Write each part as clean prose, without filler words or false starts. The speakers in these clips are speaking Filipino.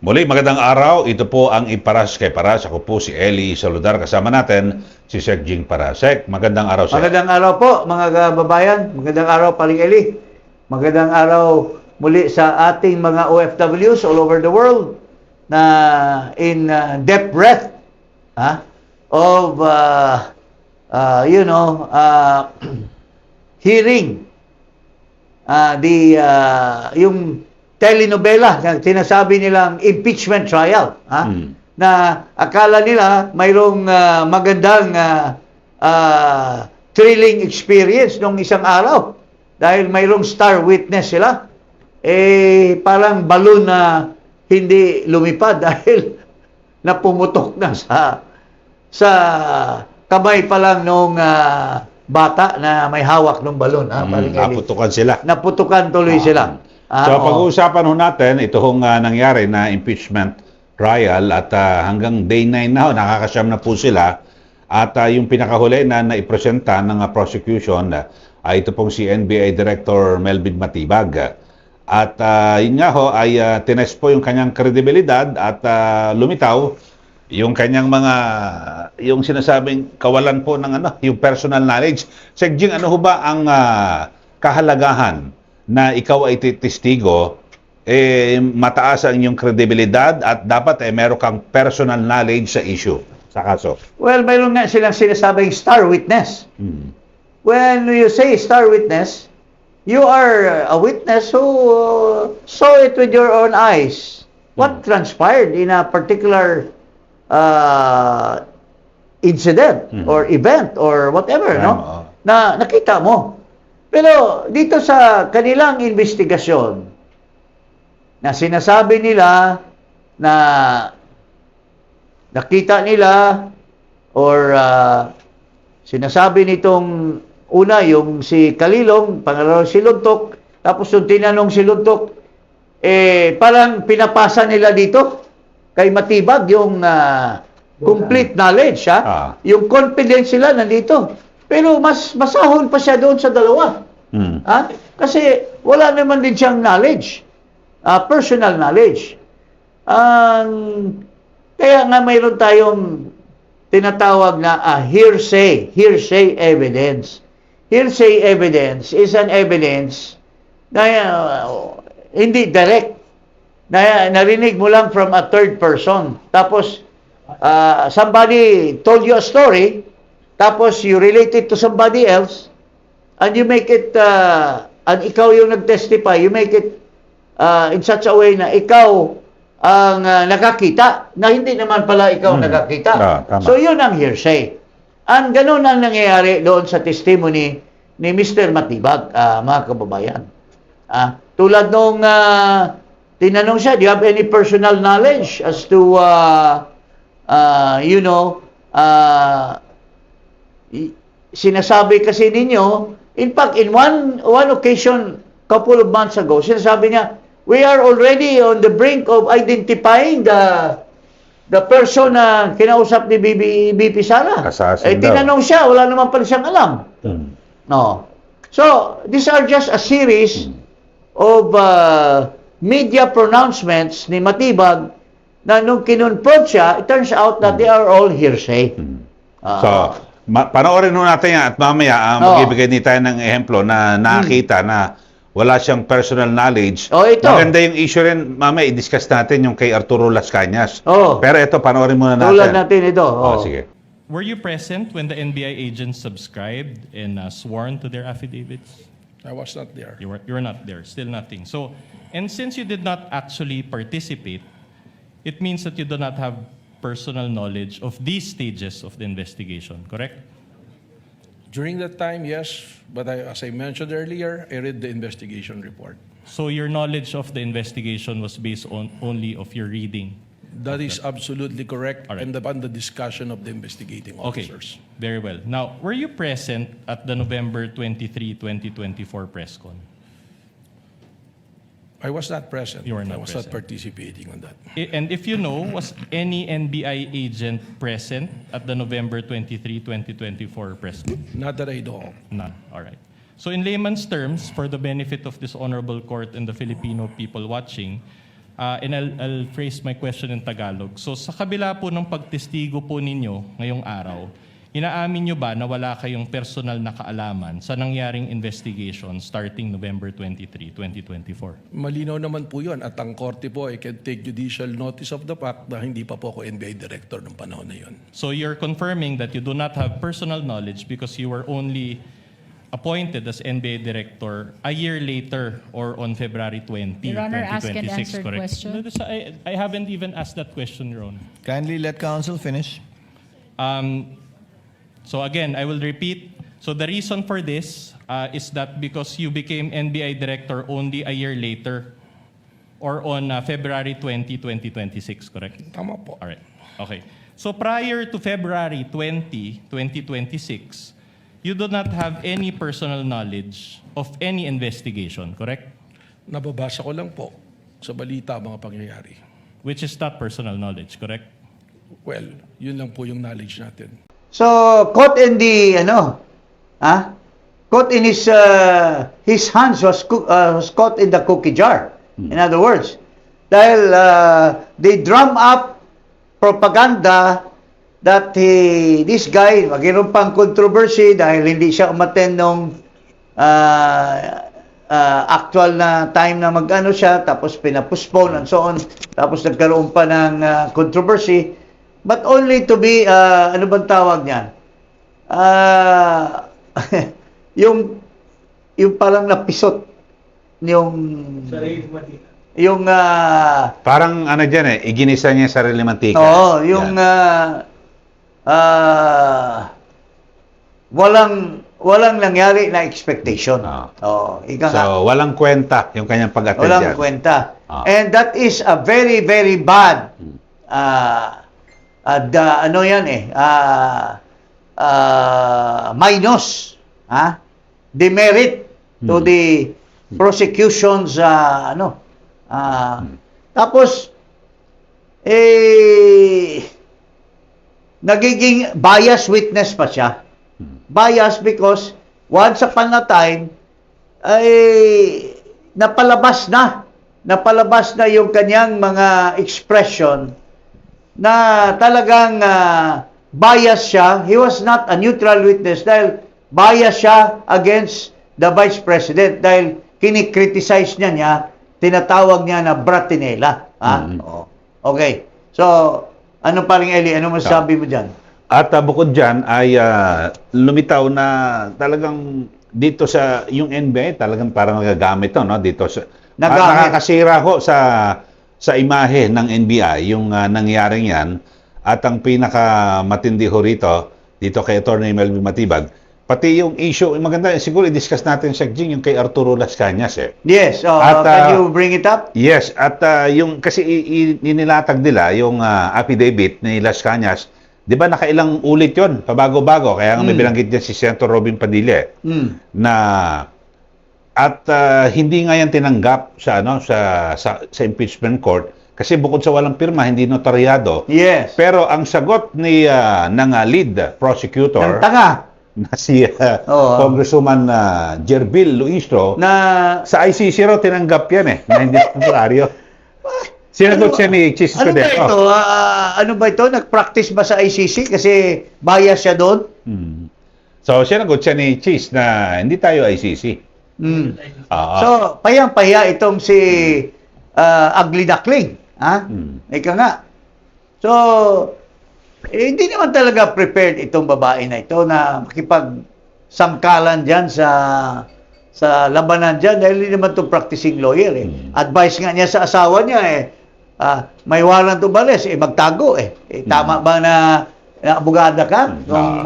Muli, magandang araw. Ito po ang Iparas kay Paras. Ako po si Eli Saludar. Kasama natin si Sek Jing Parasek. Magandang araw, Sek. Magandang araw po, mga kababayan. Magandang araw, Paring Eli. Magandang araw muli sa ating mga OFWs all over the world na in depth breath of hearing yung telenovela na sinasabi nilang impeachment trial na akala nila mayroong magandang thrilling experience nung isang araw dahil mayroong star witness sila, parang balon na hindi lumipad dahil napumutok na sa kamay pa lang nung bata na may hawak ng balon. Naputukan sila. Naputukan tuloy sila. So pag-uusapan ho natin, ito hong nangyari na impeachment trial at hanggang day 9 na ho, nakakasyam na po sila. At yung pinakahuli na naipresenta ng prosecution, ito pong si NBI Director Melvin Matibag. At yun nga ho, ay tinest po yung kanyang kredibilidad at lumitaw yung kanyang yung sinasabing kawalan po ng yung personal knowledge. Sek Jing, ano ho ba ang kahalagahan na ikaw ay testigo, mataas ang inyong kredibilidad at dapat meron kang personal knowledge sa issue, sa kaso? Well, mayroon nga silang sinasabing star witness. When you say star witness, you are a witness who saw it with your own eyes. What transpired in a particular incident or event or whatever, no? Na nakita mo. Pero dito sa kanilang investigasyon na sinasabi nila na nakita nila or sinasabi nitong una yung si Kalilong, pangalawa si Luntok, tapos yung tinanong si Luntok, parang pinapasa nila dito kay Matibag yung complete knowledge, yung confidence sila nandito. Pero mas masahol pa siya doon sa dalawa. Kasi wala naman din siyang knowledge, personal knowledge. Kaya nga mayroon tayong tinatawag na hearsay evidence. Hearsay evidence is an evidence na hindi direct, na narinig mo lang from a third person. Tapos, somebody told you a story, tapos you relate it to somebody else, and you make it, and ikaw yung nag-testify, you make it in such a way na ikaw ang nakakita, na hindi naman pala ikaw nakakita. So yun ang hearsay. Ang ganun ang nangyayari doon sa testimony ni Mr. Matibag, mga kababayan. Tulad nung tinanong siya, do you have any personal knowledge as to, sinasabi kasi ninyo, in fact, in one occasion, couple of months ago, sinasabi niya, we are already on the brink of identifying the person na kinausap ni BP Sara. Tinanong siya, wala naman pala siyang alam. No. So, these are just a series of media pronouncements ni Matibag na nung kinonfront siya, it turns out that they are all hearsay. So, panoorin nun natin yan at mamaya magbibigay din tayo ng ehemplo na nakita na wala siyang personal knowledge. Ito. Maganda yung issue rin, mamaya i-discuss natin yung kay Arturo Las Cañas. Pero ito, panoorin muna natin. Tulad natin ito. Sige. Were you present when the NBI agents subscribed and sworn to their affidavits? I was not there. You were not there. Still nothing. So, and since you did not actually participate, it means that you do not have personal knowledge of these stages of the investigation, correct? During that time, yes, but as I mentioned earlier, I read the investigation report. So your knowledge of the investigation was based on only of your reading? That is absolutely correct. All right. And upon the discussion of the investigating officers. Okay, very well. Now, were you present at the November 23, 2024 press con? I was not present. You were not I was present. not participating on that. And if you know, was any NBI agent present at the November 23, 2024 press con? Not that I know of. None. All right. So in layman's terms, for the benefit of this honorable court and the Filipino people watching, And I'll phrase my question in Tagalog. So sa kabila po ng pagtestigo po ninyo ngayong araw, inaamin nyo ba na wala kayong personal na kaalaman sa nangyaring investigation starting November 23, 2024? Malinaw naman po yun. At ang korte po ay can take judicial notice of the fact na hindi pa po ako NBI director ng panahon na yun. So you're confirming that you do not have personal knowledge because you were only appointed as NBA director a year later or on February 20, Your Honor, asked and 2026, answered correct? question. No, I haven't even asked that question, Your Honor. Kindly let counsel finish. So again, I will repeat. So the reason for this is that because you became NBI director only a year later or on February 20, 2026, correct? Tama po. All right. Okay. So prior to February 20, 2026, you do not have any personal knowledge of any investigation, correct? Nababasa ko lang po sa balita mga pangyayari. Which is not personal knowledge, correct? Well, yun lang po yung knowledge natin. So, caught in the, caught in his hands was caught in the cookie jar. In other words, dahil they drum up propaganda that this guy, magkaroon pang controversy dahil hindi siya umattend nung actual na time na mag-ano siya, tapos pinapospone and so on, tapos nagkaroon pa ng controversy, but only to be, ano bang tawag niyan? Yung parang napisot, yung Parang ano dyan iginisa niya yung sarili mantika. oo, yung Yan. walang nangyari na expectation. Ah. Ika nga. So, walang kwenta yung kanyang pag-attend Walang dyan. kwenta. Ah. And that is a very, very bad minus demerit to the prosecution's tapos nagiging bias witness pa siya. Bias because once upon a time ay napalabas na yung kanyang mga expression na talagang bias siya. He was not a neutral witness dahil bias siya against the Vice President dahil kinikriticize niya, tinatawag niya na bratinela. Oo. Okay. So, ano paring Eli, ano masasabi mo dyan? At bukod dyan ay lumitaw na talagang dito sa yung NBA talagang parang nagagamit to, no? Dito sa nakakasira ho sa imahe ng NBI yung nangyaring yan. At ang pinakamatindi ho rito dito kay Attorney Melvin Matibag, pati yung issue, maganda siguro i-discuss natin sa Jing yung kay Arturo Las Cañas Yes, can you bring it up? Yes, at yung kasi inilatag nila yung affidavit ni Las Cañas. 'Di ba nakailang ulit 'yon, pabago-bago, kaya nga may binanggit diyan si Senator Robin Padilla na at hindi nga yan tinanggap sa sa impeachment court kasi bukod sa walang pirma, hindi notaryado. Yes. Pero ang sagot ni ng lead prosecutor Ng tanga na si Congresswoman Jerbil Luistro na sa ICC raw tinanggap yan na hindi notaryo. Sinagot siya ni Chis ano ba Codero. ito? Ano ba ito? Nag-practice ba sa ICC? Kasi bias siya doon? So, sinagot siya ni Chis na hindi tayo ICC. So, payang-paya itong si Ugly Duckling. Ika nga. So, hindi naman talaga prepared itong babae na ito na makipagsangkalan dyan sa labanan dyan dahil hindi naman ito practicing lawyer. Advice nga niya sa asawa niya may warrant of arrest, magtago tama ba na abogada ka? Kung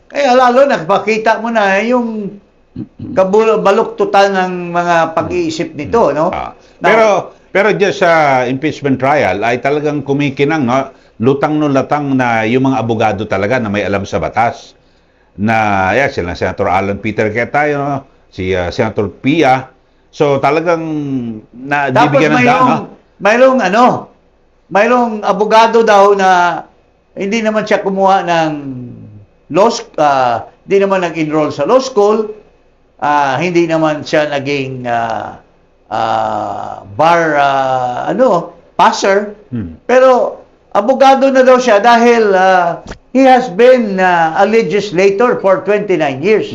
kaya lalo nakapakita mo na yung baluktutan ng mga pag-iisip nito, no? Pero diyan sa impeachment trial ay talagang kumikinang, no? Lutang no latang na yung mga abogado talaga na may alam sa batas. Na sila Senator Alan Peter Cayetano, no? Si Senator Pia. So talagang nabibigyan ng daan, no? Mayroong abogado daw na hindi naman siya kumuha ng hindi naman nag-enroll sa law school, hindi naman siya naging passer. Hmm. Pero abogado na daw siya dahil he has been a legislator for 29 years.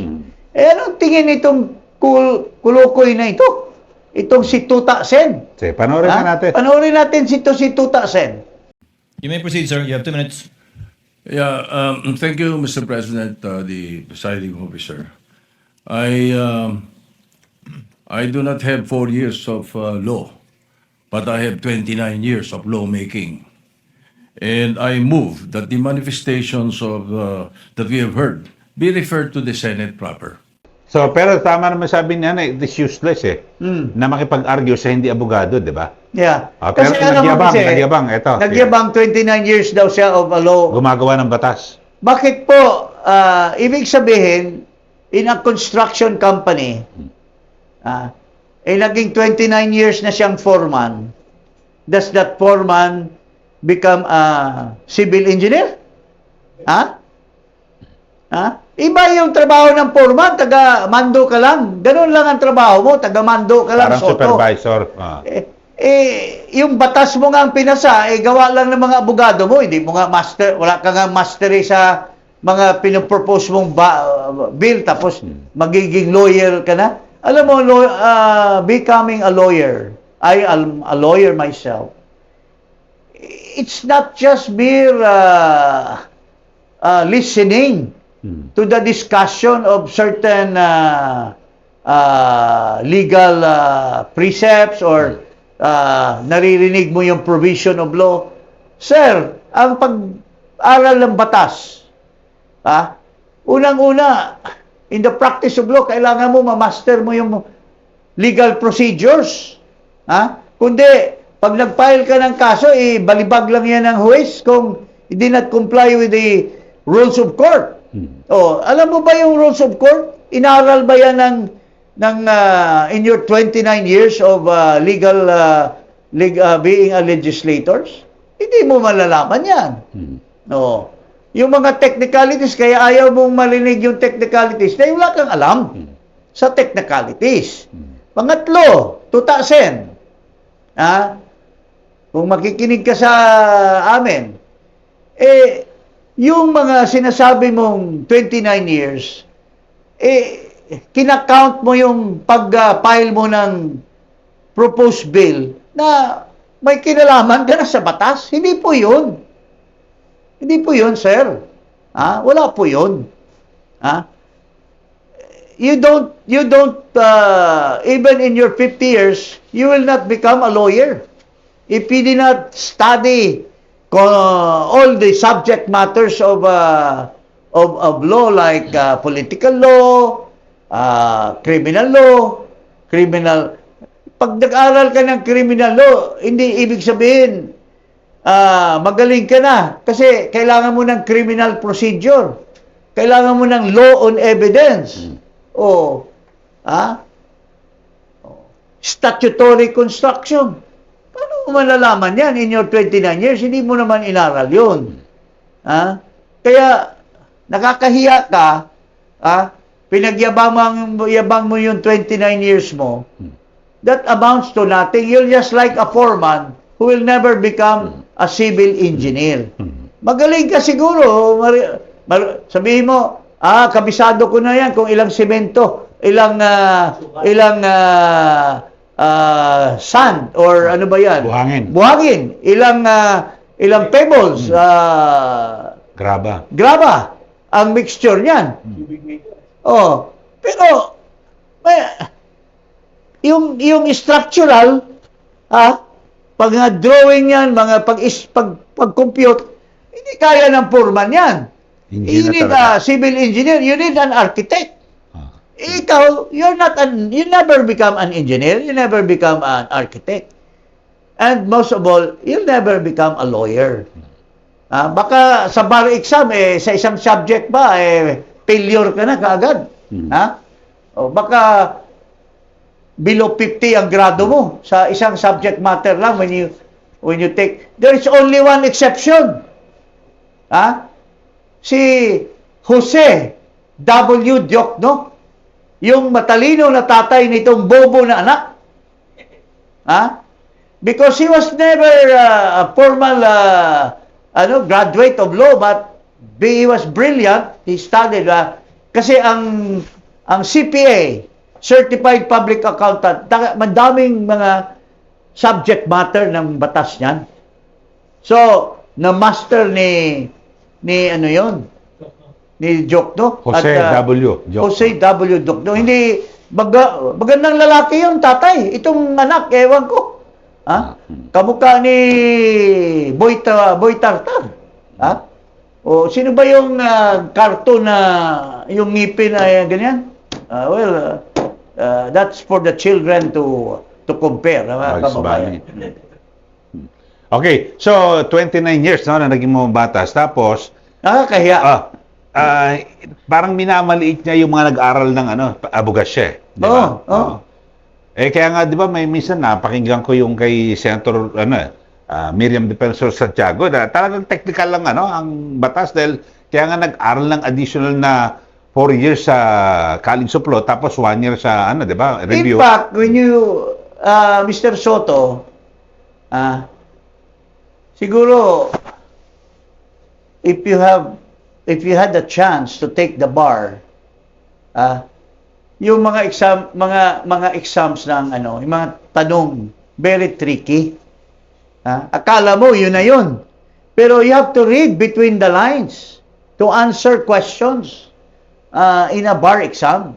Eh, anong tingin itong kulukoy na ito? Itong si Tuta Sen. Sige, panoorin na natin. Panoorin natin si Tuta Sen. You may proceed, sir. You have 2 minutes. Yeah, thank you, Mr. President, the presiding officer. I do not have 4 years of law, but I have 29 years of lawmaking. And I move that the manifestations of that we have heard be referred to the Senate proper. So, pero tama naman sabi niya na it is useless na makipag-argue sa hindi abogado, di ba? Yeah. Pero nagyabang, eto. Nagyabang 29 years daw siya of a law. Gumagawa ng batas. Bakit po, ibig sabihin, in a construction company, naging 29 years na siyang foreman, does that foreman become a civil engineer? Iba yung trabaho ng foreman, taga-mando ka lang. Ganun lang ang trabaho mo, taga-mando ka lang. Parang supervisor. Yung batas mo nga ang pinasa, gawa lang ng mga abogado mo, hindi mo nga master, wala ka nga mastery sa mga pinopropose mong bill, tapos magiging lawyer ka na. Alam mo, becoming a lawyer, I am a lawyer myself. It's not just mere listening to the discussion of certain legal precepts or naririnig mo yung provision of law. Sir, ang pag-aral ng batas, unang-una, in the practice of law, kailangan mo ma-master mo yung legal procedures. Kundi, pag nag-file ka ng kaso, balibag lang yan ng huwes kung hindi not comply with the rules of court. Alam mo ba yung rules of court? Inaral ba yan in your 29 years of being a legislators? Hindi mo malalaman yan. Yung mga technicalities, kaya ayaw mong marinig yung technicalities, dahil wala kang alam sa technicalities. Pangatlo, tutasin. Kung makikinig ka sa amin, yung mga sinasabi mong 29 years, kinakount mo yung pag-file mo ng proposed bill na may kinalaman ka na sa batas. Hindi po yun. Hindi po yun, sir. Wala po yun. You don't, even in your 50 years, you will not become a lawyer. If you did not study all the subject matters of law, like political law, criminal law, pag nag-aral ka ng criminal law, hindi ibig sabihin magaling ka na, kasi kailangan mo ng criminal procedure, kailangan mo ng law on evidence, statutory construction. Paano mo malalaman yan in your 29 years? Hindi mo naman inaral yun. Kaya nakakahiya ka, pinagyabang mo yung 29 years mo, that amounts to nothing. You're just like a foreman who will never become a civil engineer. Magaling ka siguro. Sabihin mo, kabisado ko na yan kung ilang semento, ilang sand, or ano ba yan? Buhangin. Ilang pebbles, graba, ang mixture niyan. Pero, yung structural, pag drawing yan, mga pag-compute, hindi kaya ng foreman yan. You need a civil engineer, you need an architect. Ikaw, you never become an engineer, you never become an architect. And most of all, you'll never become a lawyer. Baka sa bar exam, sa isang subject ba, failure ka na kaagad. Baka below 50 ang grado mo sa isang subject matter lang when you take. There is only one exception. Si Jose W. Diokno, yung matalino na tatay nitong bobo na anak, Because he was never a formal graduate of law, but he was brilliant. He studied kasi ang CPA, Certified Public Accountant, madaming mga subject matter ng batas niyan. So, na-master ni ano yon, ni Jokno. Jose W. Jokno. Jose W. Jokno. Hindi, magandang lalaki yung tatay. Itong anak, ewan ko. Kamukha ni Boy Tartar. O, sino ba yung cartoon na yung ngipin na ganyan? That's for the children to compare. Mga kababayan. Okay, so 29 years no, na naging mga batas. Tapos, Nakakahiya. parang minamaliit niya yung mga nag-aral ng abogasya. Di ba? Oo. Kaya nga, di ba, may minsan napakinggan ko yung kay Senator Miriam Defensor Santiago na talagang technical lang ang batas dahil kaya nga nag-aral ng additional na 4 years sa College of Law tapos 1 year sa di ba, review. In fact, when you Mr. Soto, siguro if you had the chance to take the bar, yung mga exams ng yung mga tanong very tricky. Akala mo yun na yun. Pero you have to read between the lines to answer questions in a bar exam.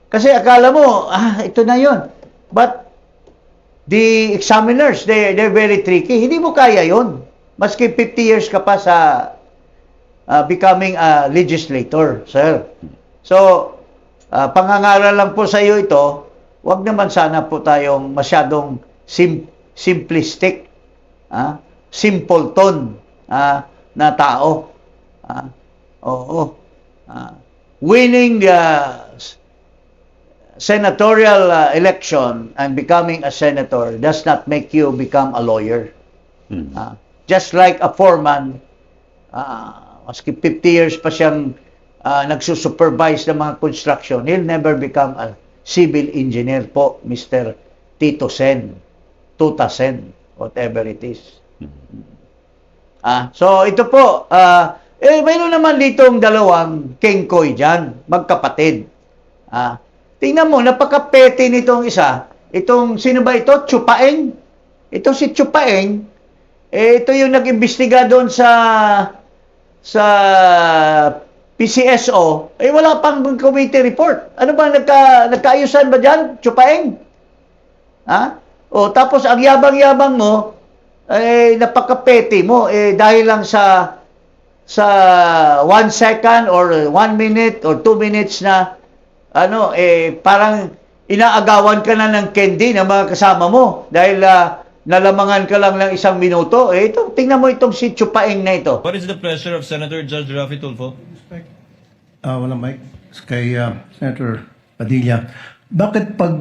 Kasi akala mo, ito na yun. But the examiners, they're very tricky. Hindi mo kaya yun. Maski 50 years ka pa sa becoming a legislator, sir. So, pangangaral lang po sa iyo ito, wag naman sana po tayong masyadong simplistic, simpleton na tao. Winning the senatorial election and becoming a senator does not make you become a lawyer. Just like a foreman, maski 50 years pa siyang nagsusupervise ng mga construction, he'll never become a civil engineer po, Mr. Tito Sen, Tuta Sen, whatever it is. So ito po, mayroon naman ditong dalawang kengkoy dyan, magkapatid. Tingnan mo, napaka-petty nitong isa. Itong, sino ba ito? Chupaeng. Ito si Chupaeng, ito yung nag-imbestiga doon sa PCSO, wala pang committee report. Ano ba, nagkaayusan ba dyan, Chupaeng? Tapos ang yabang-yabang mo, napaka-petty mo, dahil lang sa 1 second or 1 minute or 2 minutes na, parang inaagawan ka na ng candy ng mga kasama mo, dahil nalamangan ka lang ng 1 minuto. Tingnan mo itong si Chupaeng na ito. What is the pressure of Senator Judge Raffy Tulfo? Walang mic. Kay Senator Padilla. Bakit pag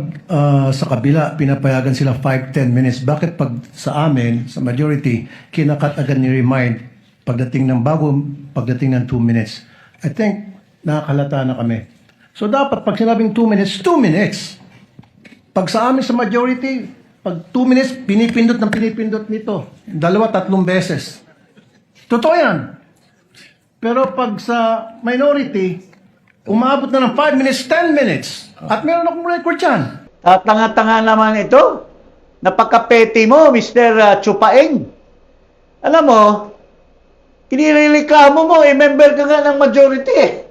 sa kabila pinapayagan sila 5-10 minutes, bakit pag sa amin, sa majority, kinakat agad ni remind pagdating ng 2 minutes? I think nakakalata na kami. So dapat pag sinabing 2 minutes, 2 minutes. Pag sa amin sa majority, pag 2 minutes, pinipindot nito. 2-3 beses. Totoo yan. Pero pag sa minority, umabot na ng 5 minutes, 10 minutes. At meron akong record yan. Tanga-tanga naman ito. Napaka-petty mo, Mr. Chupaeng. Alam mo, kinilireklamo mo, member ka nga ng majority .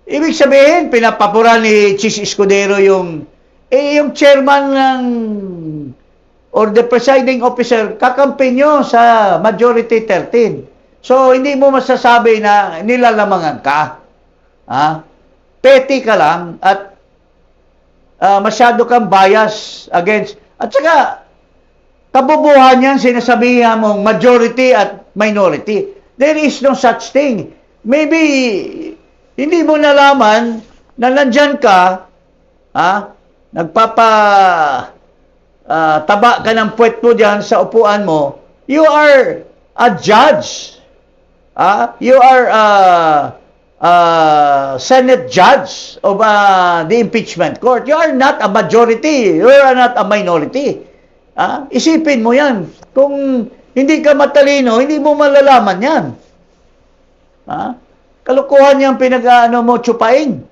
Ibig sabihin, pinapapura ni Chis Escudero yung chairman ng or the presiding officer, kakampi nyo sa majority 13. So, hindi mo masasabi na nilalamangan ka. Petty ka lang at masyado kang bias against. At saka, kabubuhan yan, sinasabihan mong majority at minority. There is no such thing. Maybe, hindi mo nalaman na nandyan ka, taba ka ng puwet mo dyan sa upuan mo, you are a judge. You are a Senate judge of the impeachment court. You are not a majority. You are not a minority. Isipin mo yan. Kung hindi ka matalino, hindi mo malalaman yan. Kalukuhan yung pinag-ano mo, tsupain.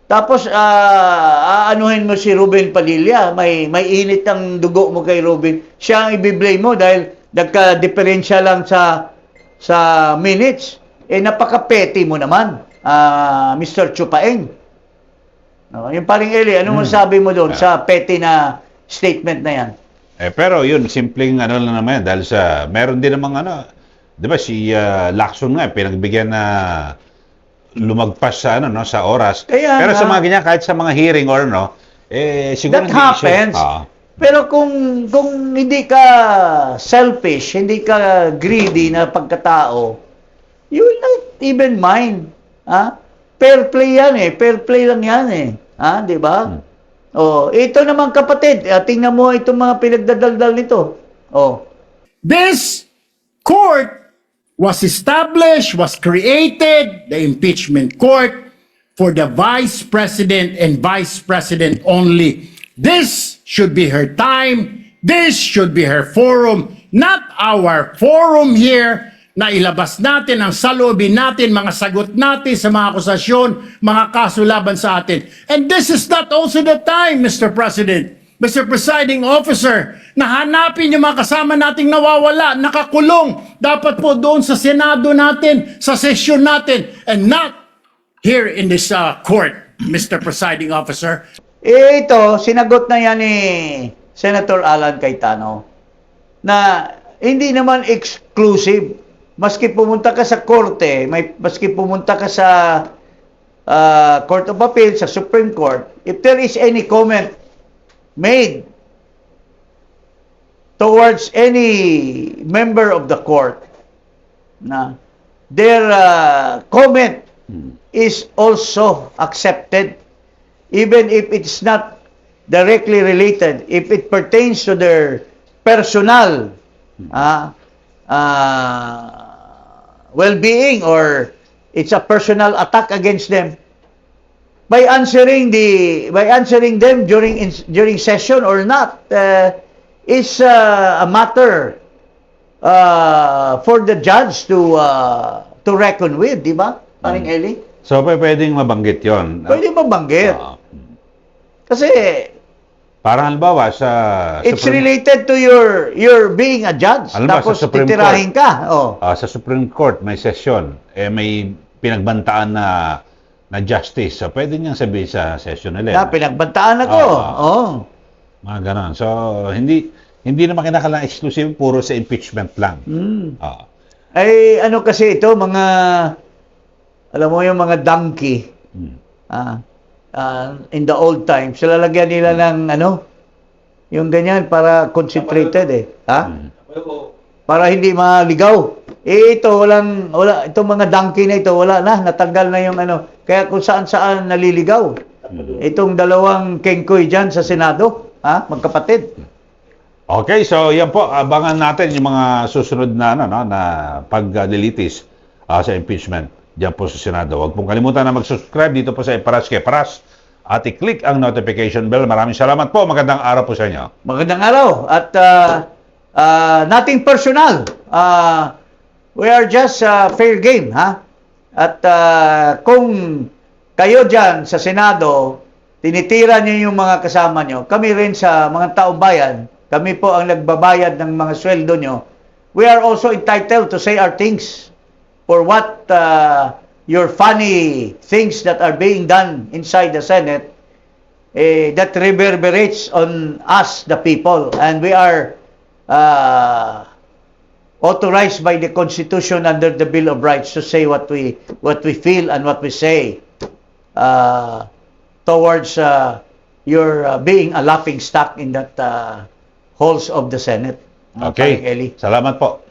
Tapos, aanuhin mo si Ruben Padilla. May init ang dugo mo kay Ruben. Siya ang ibiblame mo dahil nagka-diferensya lang sa minutes. Napaka-petty mo naman, Mr. Tsupain. No, yung paring Eli, ano masabi mo doon sa petty na statement na yan? Pero yun, simpleng ano lang naman yan, dahil sa, meron din namang ano, di ba si Lacson nga, pinagbigyan na lumagpas sa ano, no, sa oras. Kaya Pero sa nga. mga ganyan, kahit sa mga hearing or no, siguro That happens. Pero kung hindi ka selfish, hindi ka greedy na pagkatao, you will not even mind. Fair play yan eh. Fair play lang yan eh. Di ba? Ito naman kapatid, tingnan mo itong mga pinagdadaldal nito. This court was established, was created, the impeachment court, for the vice president and vice president only. This should be her time. This should be her forum, not our forum here na ilabas natin ang saloobin natin, mga sagot natin sa mga akusasyon, mga kaso laban sa atin. And this is not also the time, Mr. President, Mr. Presiding Officer, na hanapin yung mga kasama nating nawawala, nakakulong, dapat po doon sa Senado natin, sa sesyon natin, and not here in this court, Mr. Presiding Officer. Ito, sinagot na yan ni Senator Alan Cayetano na hindi naman exclusive. Maski pumunta ka sa korte, maski pumunta ka sa Court of Appeal, sa Supreme Court, if there is any comment made towards any member of the court, na their comment is also accepted, even if it's not directly related, if it pertains to their personal well-being or it's a personal attack against them, by answering them during session or not is a matter for the judge to reckon with, di ba? Paring Eli? So, pwedeng mabanggit yon. Pwede mabanggit. Kasi Parang halimbawa sa it's related to your being a judge. Halimbawa, Tapos sa Supreme titirahin ka. Sa Supreme Court may session, may pinagbantaan na justice. So, pwede niyang sabihin sa session nila. Pinagbantaan ako. Mga ganon. So, hindi naman kinakailangan exclusive, puro sa impeachment lang. Ay, ano kasi ito, alam mo yung mga donkey, in the old times, lalagyan nila ng yung ganyan para concentrated para hindi maligaw. Ito, wala, itong mga donkey na ito, wala na, natanggal na yung kaya kung saan-saan naliligaw. Itong dalawang kengkoy dyan sa Senado, magkapatid. Okay, so yan po, abangan natin yung mga susunod na na paglilitis sa impeachment diyan po sa Senado. Huwag pong kalimutan na mag-subscribe dito po sa Paras kay Paras at i-click ang notification bell. Maraming salamat po. Magandang araw po sa inyo. Magandang araw at nothing personal. We are just fair game, At kung kayo dyan sa Senado, tinitira niyo yung mga kasama niyo, kami rin sa mga taong bayan, kami po ang nagbabayad ng mga sweldo niyo. We are also entitled to say our things for what your funny things that are being done inside the Senate that reverberates on us, the people. And we are authorized by the Constitution under the Bill of Rights to say what we feel and what we say towards your being a laughing stock in that halls of the Senate. Okay. Eli. Salamat po.